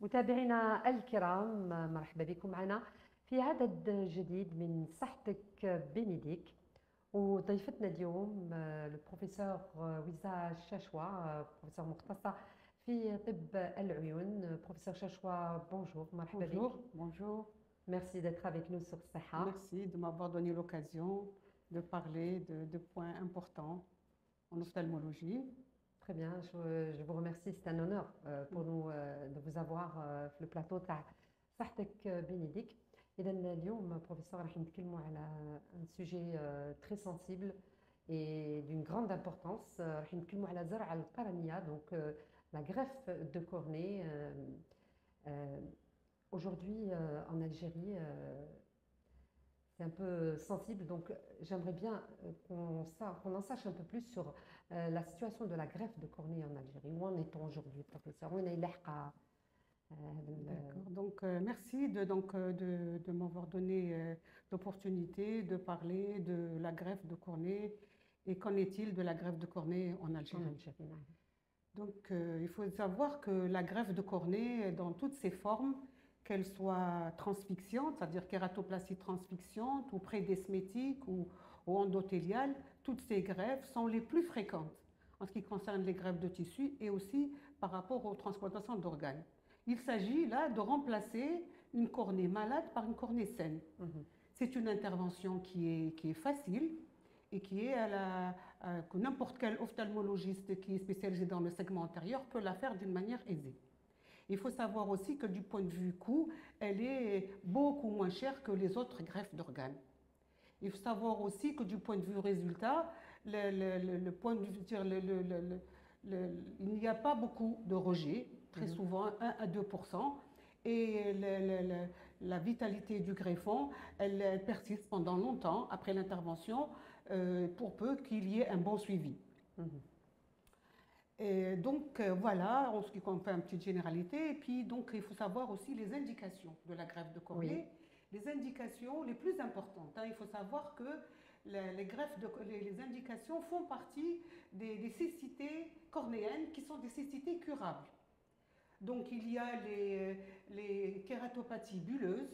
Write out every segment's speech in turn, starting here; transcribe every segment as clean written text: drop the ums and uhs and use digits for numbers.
متابعينا الكرام، مرحبا بكم معنا في عدد جديد من صحتك بنديك. وضيفتنا اليوم البروفيسور وزا الشاشوة، بروفيسور مختصة في طب العيون. بروفيسور شاشوة، بونجور، مرحبا بك. Bonjour, bonjour. Merci d'être avec nous sur Saha. Merci de m'avoir donné l'occasion de parler de points importants en ophtalmologie. Très bien, je vous remercie. C'est un honneur pour nous de vous avoir في البلاطو تاع صحتك بنديك. إذا اليوم بروفيسور راح نتكلموا على un sujet très sensible et d'une grande importance. راح نتكلموا على زرع القرنية، donc la greffe de cornée. Aujourd'hui en Algérie, c'est un peu sensible, donc j'aimerais bien qu'on en sache un peu plus sur la situation de la greffe de cornée en Algérie. Où en est-on aujourd'hui, professeur? D'accord. Donc, merci de m'avoir donné l'opportunité de parler de la greffe de cornée et qu'en est-il de la greffe de cornée en Algérie. Donc, il faut savoir que la greffe de cornée, dans toutes ses formes, qu'elle soit transfixiante, c'est-à-dire kératoplastie transfixiante ou prédesmétique ou endothéliale, toutes ces greffes sont les plus fréquentes en ce qui concerne les greffes de tissu et aussi par rapport aux transplantations d'organes. Il s'agit là de remplacer une cornée malade par une cornée saine. C'est une intervention qui est facile et qui est que n'importe quel ophtalmologiste qui est spécialisé dans le segment antérieur peut la faire d'une manière aisée. Il faut savoir aussi que du point de vue coût, elle est beaucoup moins chère que les autres greffes d'organes. Il faut savoir aussi que du point de vue résultat, il n'y a pas beaucoup de rejets, très souvent 1 à 2%, et la vitalité du greffon, elle persiste pendant longtemps après l'intervention, pour peu qu'il y ait un bon suivi. Et donc voilà, on fait une petite généralité. Et puis donc il faut savoir aussi les indications de la greffe de cornée. Oui. Les indications les plus importantes. Il faut savoir que les indications font partie des cécités cornéennes qui sont des cécités curables. Donc il y a les kératopathies bulleuses,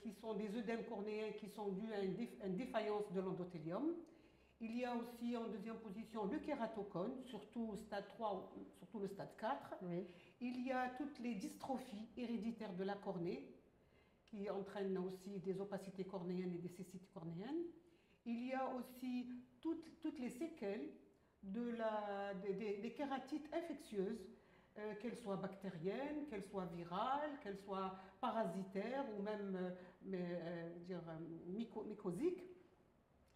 qui sont des œdèmes cornéens qui sont dus à une défaillance de l'endothélium. Il y a aussi en deuxième position le kératocone, surtout au stade 3, surtout le stade 4. Oui. Il y a toutes les dystrophies héréditaires de la cornée, qui entraînent aussi des opacités cornéennes et des cécités cornéennes. Il y a aussi toutes les séquelles des kératites infectieuses, qu'elles soient bactériennes, qu'elles soient virales, qu'elles soient parasitaires ou même mycosiques.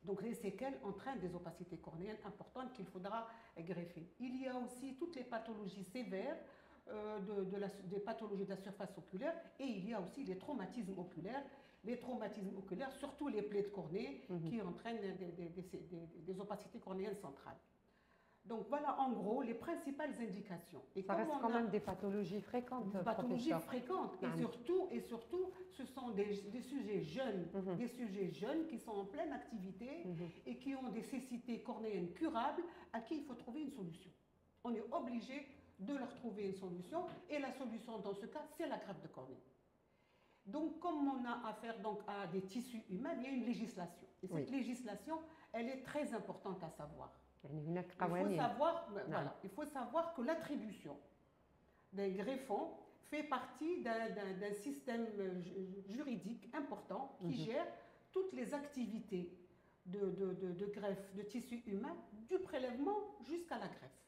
Donc les séquelles entraînent des opacités cornéennes importantes qu'il faudra greffer. Il y a aussi toutes les pathologies sévères, des pathologies de la surface oculaire, et il y a aussi les traumatismes oculaires. Les traumatismes oculaires, surtout les plaies de cornée, qui entraînent des opacités cornéennes centrales. Donc voilà en gros les principales indications. Et ça reste quand même des pathologies fréquentes. Des pathologies fréquentes. Et surtout, ce sont des sujets jeunes, des sujets jeunes qui sont en pleine activité et qui ont des cécités cornéennes curables à qui il faut trouver une solution. On est obligé de leur trouver une solution et la solution dans ce cas, c'est la greffe de cornée. Donc comme on a affaire donc à des tissus humains, il y a une législation. Et cette législation, elle est très importante à savoir. Il faut savoir que l'attribution d'un greffon fait partie d'un système juridique important qui gère toutes les activités de greffe de tissu humain, du prélèvement jusqu'à la greffe.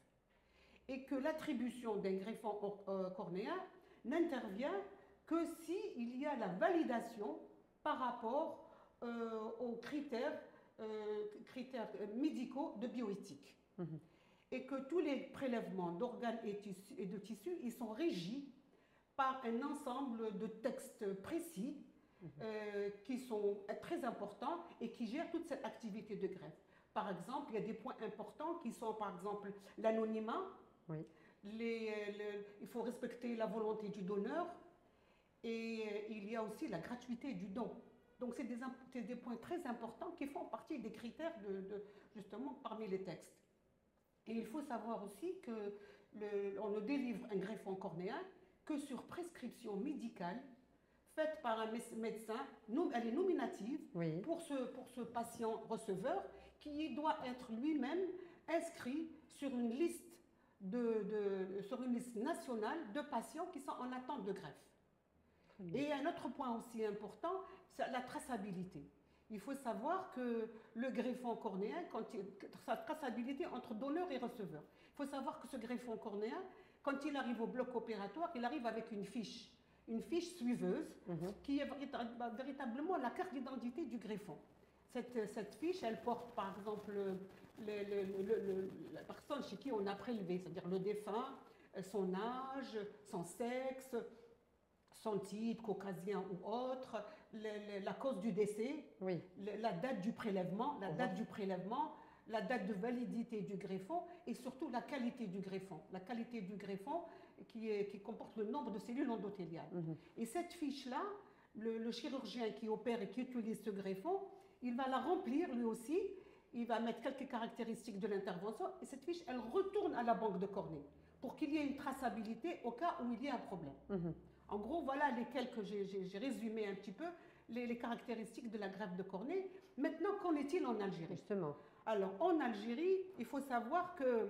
Et que l'attribution d'un greffon cornéen n'intervient que s'il y a la validation par rapport aux critères médicaux de bioéthique. Et que tous les prélèvements d'organes et de tissus, ils sont régis par un ensemble de textes précis qui sont très importants et qui gèrent toute cette activité de greffe. Par exemple, il y a des points importants qui sont par exemple l'anonymat, il faut respecter la volonté du donneur et il y a aussi la gratuité du don. Donc c'est des points très importants qui font partie des critères justement parmi les textes. Et il faut savoir aussi qu'on nous délivre un greffon cornéen que sur prescription médicale faite par un médecin, elle est nominative pour ce patient receveur qui doit être lui-même inscrit sur une liste sur une liste nationale de patients qui sont en attente de greffe. Et un autre point aussi important, c'est la traçabilité. Il faut savoir que le greffon cornéen, sa traçabilité entre donneur et receveur. Il faut savoir que ce greffon cornéen, quand il arrive au bloc opératoire, il arrive avec une fiche suiveuse qui est véritablement la carte d'identité du greffon. Cette fiche, elle porte par exemple la personne chez qui on a prélevé, c'est-à-dire le défunt, son âge, son sexe, son type, caucasien ou autre, la cause du décès, la date du prélèvement, la date de validité du greffon et surtout la qualité du greffon. La qualité du greffon qui comporte le nombre de cellules endothéliales. Et cette fiche-là, le chirurgien qui opère et qui utilise ce greffon, il va la remplir lui aussi, il va mettre quelques caractéristiques de l'intervention et cette fiche, elle retourne à la banque de cornée pour qu'il y ait une traçabilité au cas où il y a un problème. En gros, voilà lesquels que j'ai résumé un petit peu les caractéristiques de la greffe de cornée. Maintenant, qu'en est-il en Algérie? Justement. Alors, en Algérie, il faut savoir que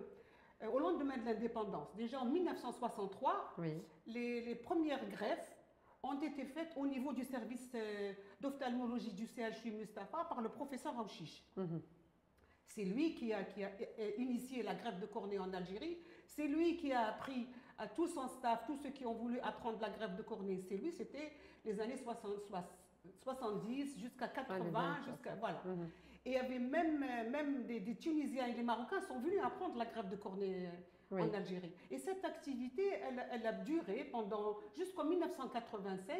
au lendemain de l'indépendance, déjà en 1963, les premières greffes ont été faites au niveau du service d'ophtalmologie du CHU Mustapha par le professeur Aouchiche. C'est lui qui a initié la greffe de cornée en Algérie. C'est lui qui a appris à tout son staff, tous ceux qui ont voulu apprendre la greffe de cornée. C'est lui, c'était les années 70 jusqu'à 80, voilà. Et il y avait même des Tunisiens et des Marocains sont venus apprendre la greffe de cornée en Algérie. Et cette activité, elle a duré jusqu'en 1985.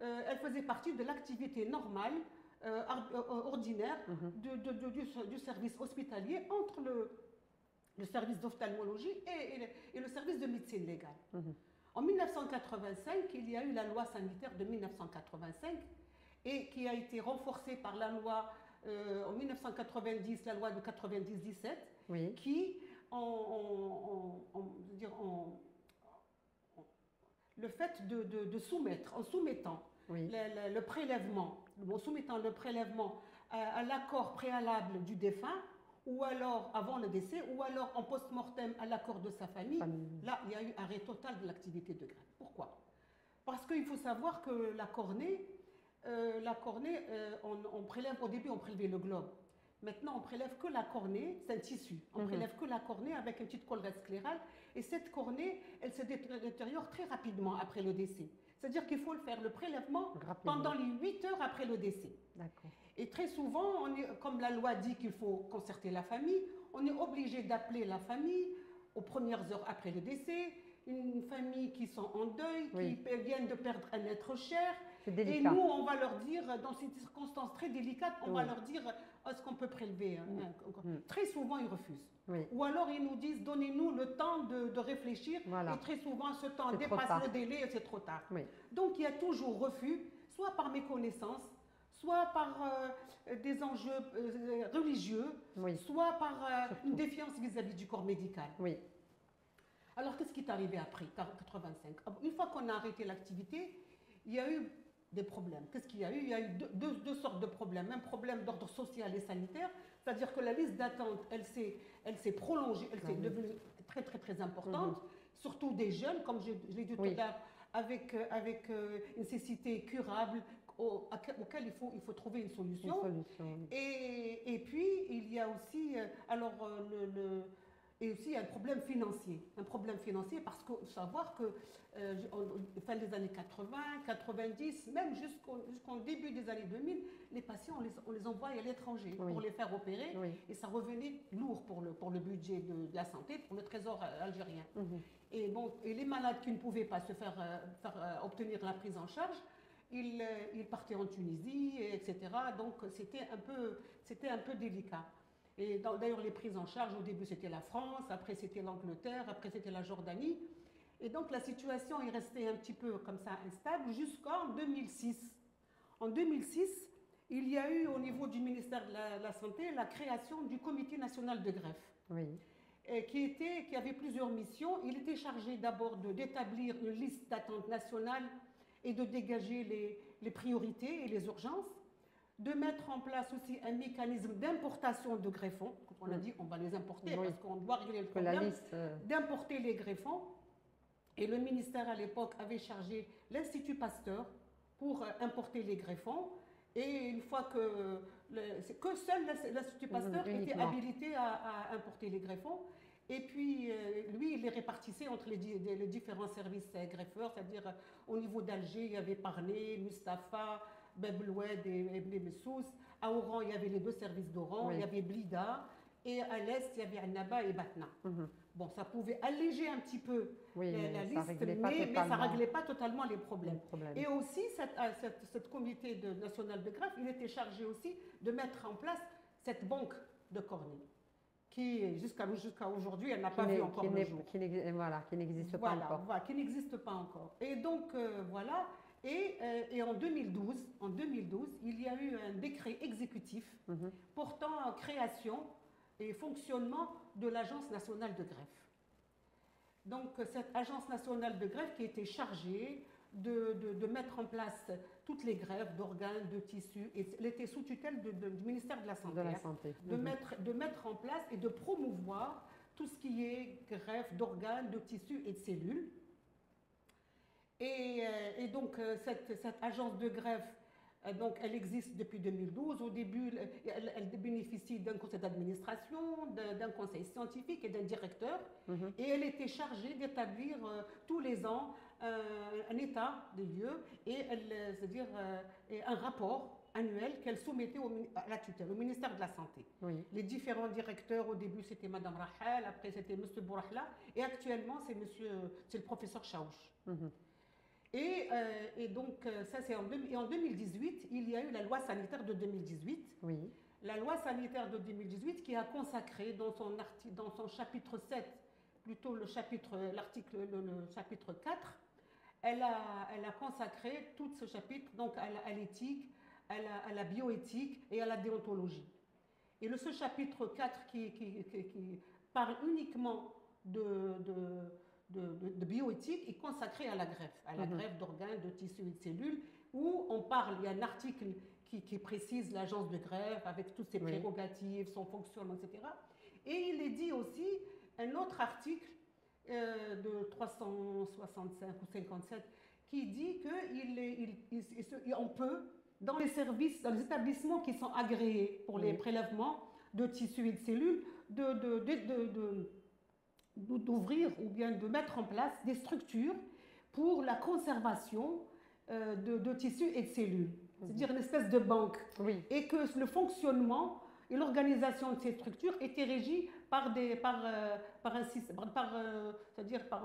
Elle faisait partie de l'activité normale, ordinaire, du service hospitalier entre le service d'ophtalmologie et le service de médecine légale. En 1985, il y a eu la loi sanitaire de 1985 et qui a été renforcée par la loi en 1990, la loi de 97, qui, le fait de soumettre, en soumettant le prélèvement, en soumettant le prélèvement à l'accord préalable du défunt, ou alors avant le décès, ou alors en post-mortem à l'accord de sa famille, là, il y a eu arrêt total de l'activité de greffe. Pourquoi? Parce qu'il faut savoir que la cornée, on prélève, au début, on prélevait le globe. Maintenant, on prélève que la cornée, c'est un tissu. On prélève que la cornée avec une petite collerette sclérale. Et cette cornée, elle se détériore très rapidement après le décès. C'est-à-dire qu'il faut faire le prélèvement pendant les 8 heures après le décès. Et très souvent, comme la loi dit qu'il faut concerter la famille, on est obligé d'appeler la famille aux premières heures après le décès, une famille qui sont en deuil, qui viennent de perdre un être cher. Et nous, on va leur dire, dans ces circonstances très délicates, on va leur dire, est-ce qu'on peut prélever? Très souvent, ils refusent. Ou alors, ils nous disent, donnez-nous le temps de réfléchir. Et très souvent, ce temps dépasse le délai et c'est trop tard. Donc, il y a toujours refus, soit par méconnaissance, soit par des enjeux religieux, soit par une défiance vis-à-vis du corps médical. Alors, qu'est-ce qui est arrivé après 85? Une fois qu'on a arrêté l'activité, il y a eu des problèmes. Qu'est-ce qu'il y a eu? Il y a eu deux sortes de problèmes. Un problème d'ordre social et sanitaire, c'est-à-dire que la liste d'attente, elle s'est prolongée, elle s'est devenue très, très, très importante, surtout des jeunes, comme je l'ai dit tout à l'heure, avec une cécité curable, auquel il faut trouver une solution. Et puis, il y a aussi, et aussi un problème financier. Un problème financier parce qu'il faut savoir que fin des années 80, 90, même jusqu'au début des années 2000, les patients, on les envoyait à l'étranger pour les faire opérer. Et ça revenait lourd pour le budget de la santé, pour le trésor algérien. Et les malades qui ne pouvaient pas se faire obtenir la prise en charge, ils partaient en Tunisie, etc. Donc c'était un peu délicat. Et d'ailleurs, les prises en charge, au début, c'était la France, après, c'était l'Angleterre, après, c'était la Jordanie. Et donc, la situation est restée un petit peu comme ça, instable, jusqu'en 2006. En 2006, il y a eu, au niveau du ministère de la Santé, la création du Comité national de greffe. qui avait plusieurs missions. Il était chargé d'abord d'établir une liste d'attente nationale et de dégager les priorités et les urgences, de mettre en place aussi un mécanisme d'importation de greffons. On a dit on va les importer parce qu'on doit régler le problème, d'importer les greffons. Et le ministère à l'époque avait chargé l'Institut Pasteur pour importer les greffons. Et une fois que seul l'Institut Pasteur était habilité à importer les greffons. Et puis, lui, il les répartissait entre les différents services greffeurs, c'est-à-dire au niveau d'Alger, il y avait Parné, Mustapha, Bebloued et Ibn Messous. À Oran, il y avait les deux services d'Oran, il y avait Blida. Et à l'Est, il y avait Annaba et Batna. Bon, ça pouvait alléger un petit peu la liste, mais ça ne réglait pas totalement les problèmes. Et aussi, cette comité national de greffe, il était chargé aussi de mettre en place cette banque de cornée, qui, jusqu'à aujourd'hui, elle n'a pas vu encore le jour. Qui n'existe pas encore. Voilà, qui n'existe pas encore. Et donc, voilà. Et en 2012, il y a eu un décret exécutif portant création et fonctionnement de l'Agence nationale de greffe. Donc, cette Agence nationale de greffe qui était chargée de mettre en place toutes les greffes d'organes, de tissus, et elle était sous tutelle du ministère de la Santé. De mettre en place et de promouvoir tout ce qui est greffe d'organes, de tissus et de cellules. Et donc, cette agence de greffe, donc, elle existe depuis 2012. Au début, elle bénéficie d'un conseil d'administration, d'un conseil scientifique et d'un directeur. Et elle était chargée d'établir tous les ans un état des lieux et c'est-à-dire un rapport annuel qu'elle soumettait à la tutelle, au ministère de la Santé. Les différents directeurs, au début, c'était Madame Rahel, après c'était Monsieur Bourahla, et actuellement, c'est le professeur Chaouch. Et donc, ça c'est en 2018, il y a eu la loi sanitaire de 2018. La loi sanitaire de 2018 qui a consacré dans son chapitre 7, plutôt le chapitre 4, elle a consacré tout ce chapitre donc à l'éthique, à la bioéthique et à la déontologie. Et ce chapitre 4 qui parle uniquement de bioéthique est consacré à la greffe d'organes, de tissus et de cellules, où on parle, il y a un article qui précise l'agence de greffe avec toutes ses prérogatives, son fonctionnement, etc. Et il est dit aussi un autre article de 365 ou 57 qui dit qu'on peut, dans les services, dans les établissements qui sont agréés pour les prélèvements de tissus et de cellules, d'ouvrir ou bien de mettre en place des structures pour la conservation de tissus et de cellules. C'est-à-dire une espèce de banque. Et que le fonctionnement et l'organisation de ces structures étaient régies par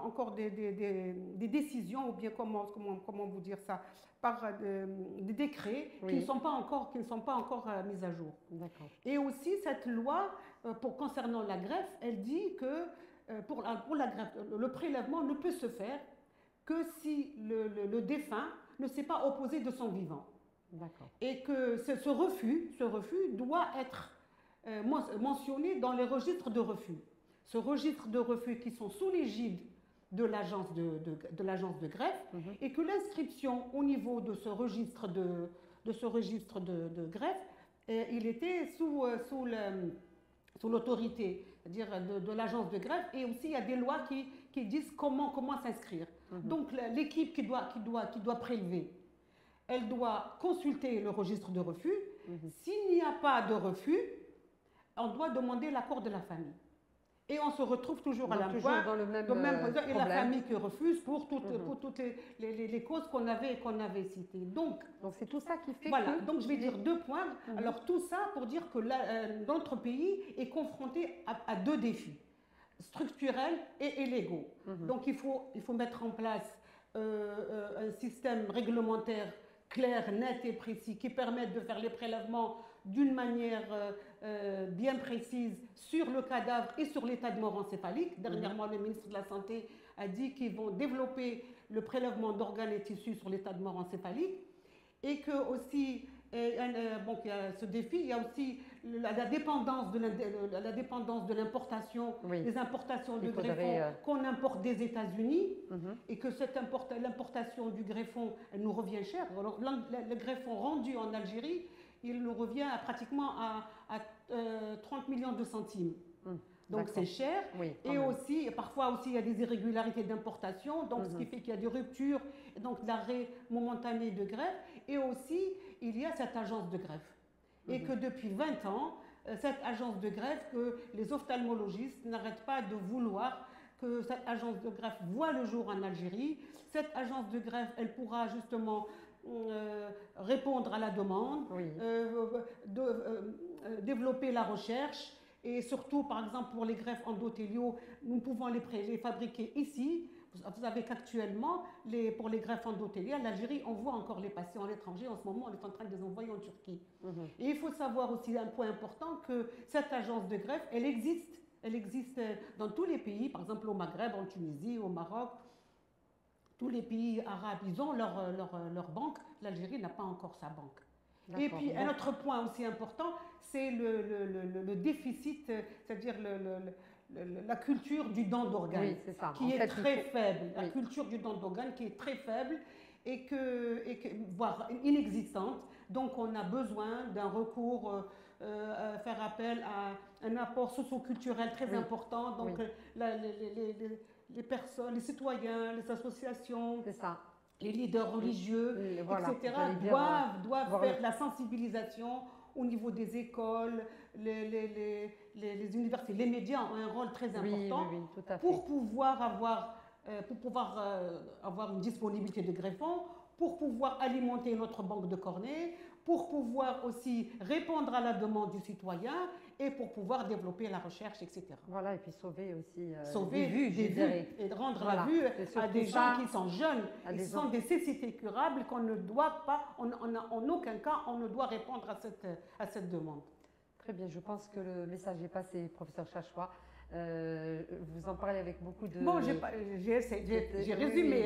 encore des décisions, ou bien comment vous dire ça, par des décrets qui ne sont pas encore mis à jour. Et aussi cette loi concernant la greffe, elle dit que pour la greffe, le prélèvement ne peut se faire que si le défunt ne s'est pas opposé de son vivant. Et que ce refus doit être mentionné dans les registres de refus. Ce registre de refus qui sont sous l'égide de l'agence de greffe, et que l'inscription au niveau de ce registre de greffe, il était sous l'autorité, c'est-à-dire de l'agence de greffe, et aussi il y a des lois qui disent comment s'inscrire. Donc l'équipe qui doit prélever, elle doit consulter le registre de refus. S'il n'y a pas de refus, on doit demander l'accord de la famille. Et on se retrouve toujours à l'emploi, dans le même problème. Et la famille qui refuse pour toutes les causes qu'on avait citées. Donc c'est tout ça qui fait voilà, donc je vais dire 2 points. Alors tout ça pour dire que notre pays est confronté à 2 défis, structurels et légaux. Donc il faut mettre en place un système réglementaire clair, net et précis qui permette de faire les prélèvements d'une manière bien précise sur le cadavre et sur l'état de mort encéphalique. Dernièrement, le ministre de la Santé a dit qu'ils vont développer le prélèvement d'organes et tissus sur l'état de mort encéphalique, et que aussi Et, bon, il y a ce défi, il y a aussi la dépendance de l'importation, Oui. les importations de Il faudrait, greffons qu'on importe des États-Unis, Mhm. et que l'importation du greffon, elle nous revient cher. Alors, le greffon rendu en Algérie, il nous revient pratiquement à 30 millions de centimes. Donc c'est cher. Oui, et aussi, parfois aussi, il y a des irrégularités d'importation, donc ce qui fait qu'il y a des ruptures, et donc l'arrêt momentané de greffe. Et aussi, il y a cette agence de greffe. Et que depuis 20 ans, cette agence de greffe, que les ophtalmologistes n'arrêtent pas de vouloir que cette agence de greffe voit le jour en Algérie. Cette agence de greffe, elle pourra justement répondre à la demande, Oui. Développer la recherche. Et surtout, par exemple, pour les greffes endothéliaux, nous pouvons les fabriquer ici. Vous savez qu'actuellement, pour les greffes endothéliales, l'Algérie envoie encore les patients à l'étranger. En ce moment, on est en train de les envoyer en Turquie. Et il faut savoir aussi un point important, que cette agence de greffe, elle existe. Elle existe dans tous les pays, par exemple au Maghreb, en Tunisie, au Maroc. Tous les pays arabes, ils ont leur banque. L'Algérie n'a pas encore sa banque. Et puis un autre point aussi important, c'est le déficit, c'est-à-dire la culture du don d'organes, qui est très faible. La culture du don d'organes qui est très faible et voire inexistante. Donc on a besoin d'un recours, faire appel à un apport socio-culturel très important. Donc les personnes, les citoyens, les associations, les leaders religieux, etc., doivent faire la sensibilisation au niveau des écoles, les universités. Les médias ont un rôle très important pour pouvoir avoir une disponibilité de greffons, pour pouvoir alimenter notre banque de cornée, pour pouvoir aussi répondre à la demande du citoyen et pour pouvoir développer la recherche, etc. Voilà, et puis sauver aussi des vues et rendre la vue à des gens qui sont jeunes, qui sont des cécités curables, qu'on ne doit pas, en aucun cas, on ne doit répondre à cette demande. Très bien, je pense que le message est passé, professeur Chachwa. Vous en parlez avec beaucoup de... Bon, j'ai résumé,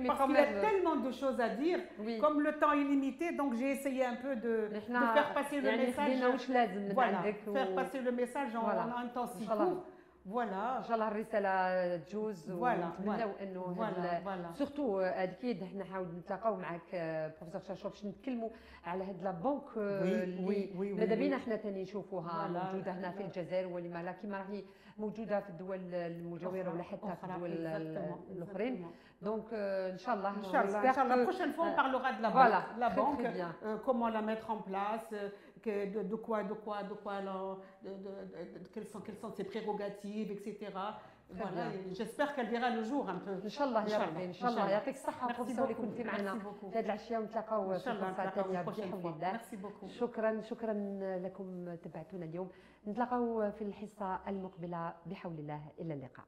parce qu'il y a tellement de choses à dire, comme le temps est limité, donc j'ai essayé un peu de faire passer le message. Voilà, faire passer le message en un temps si court. فوالا ان شاء الله الرساله تجوز ونتمناو انه سورتو اكيد حنا نحاول نتلاقاو معك بروفيسور شاشو باش نتكلموا على هاد لا بنك اللي ماذا بينا حنا ثاني نشوفوها موجوده هنا في الجزائر ولما لا كيما راهي موجوده في الدول المجاوره ولا حتى في الدول الاخرين دونك ان شاء الله la prochaine fois on parlera de la banque, comment la mettre en place, quelles sont ses prérogatives, etc. Voilà, j'espère qu'elle verra le jour un peu. ان شاء الله يا ربي ان شاء الله يعطيك الصحه بروفيسور اللي كنتي معنا في هذه العشيه ونتلاقاو في فرصه ثانيه بحول الله. شكرا لكم تبعتونا اليوم. نتلاقاو في الحصه المقبله بحول الله. الى اللقاء.